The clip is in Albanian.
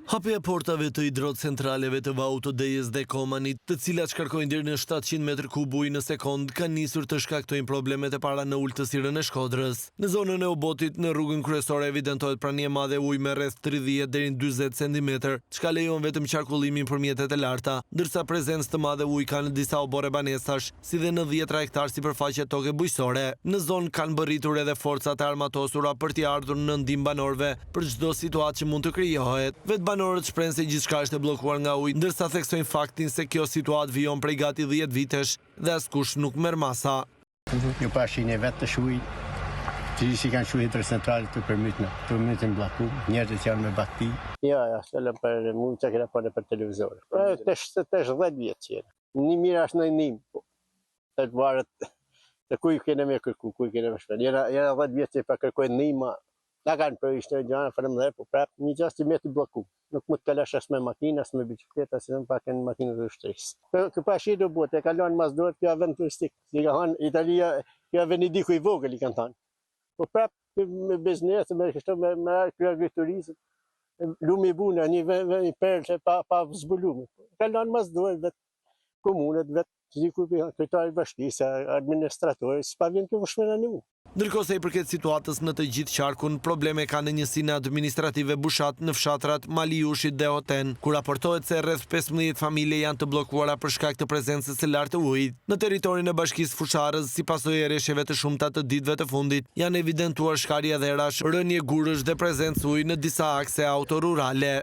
Hapja e portave të hidrocentraleve të Vauto-Dejes dhe Komanit, të cilat shkarkojnë deri në 700 metër kub ujë në sekond, kanë nisur të shkaktojnë problemet e para në ulëtësirën e Shkodrës. Në zonën e Obotit, në rrugën kryesore evidentohet prania e madhe ujë me rreth 30 deri në 40 cm, çka lejon vetëm qarkullimin për mjetet e larta, ndërsa prezencë të madhe ujë kanë në disa obore banesash, si dhe në 10 hektar sipërfaqe toke bujqësore. Në zonë kanë bërritur edhe forcat e armatosura për t'i ardhur në ndihmë banorëve për çdo situatë që mund të krijohet. Banorët shprehen se gjithçka është e bllokuar nga uji, ndërsa theksojnë faktin se kjo situatë vijon prej gati 10 vitesh dhe askush nuk merr masa. Ju pashin e vetë të shuit, që si kanë shuit hidrocentrale të permitin bllaku, njerëzit janë me bakti. Ja, selëm për mund që kena për televizor. Të 10 vjetë që jenë. Një mirë është në njëm, të të varët të kuj kene me kërku, kuj kene me shpër. Jena 10 vjetë që pa kërkojnë njëma. Na kanë për ishte gjana për më dhe, po prapë një gjast i me t'i bloku. Nuk më të kalash as me makina, as me bicikleta, se në pak e në makinë të shtrisë. Këpa shi do botë, e kalon mas dorët, kjo avend turistik. Si ka hanë, Italia, kjo avend i diku i vogël i kanë thanë. Po prapë me biznes, me kështu, me kjo agriturisë, lumi i buna, një perlë që pa zbulume. Kalon mas dorët, vetë komunët, vetë kryetari bashkisë, administratorë, s'pa vjen kjo vëshmena një. Ndërkohë se i përket situatës në të gjithë qarkun, probleme ka në njësinë administrative Bushat në fshatrat Maliushit dhe Hoten, ku raportohet se rreth 15 familje janë të bllokuara për shkak të prezencës së lartë të ujit. Në territorin e bashkisë Fusharës, si pasojë e rreshjeve të shumta të ditëve të fundit, janë evidentuar shkarje dherash, rënje gurësh dhe prezencë ujë në disa akse autorurale.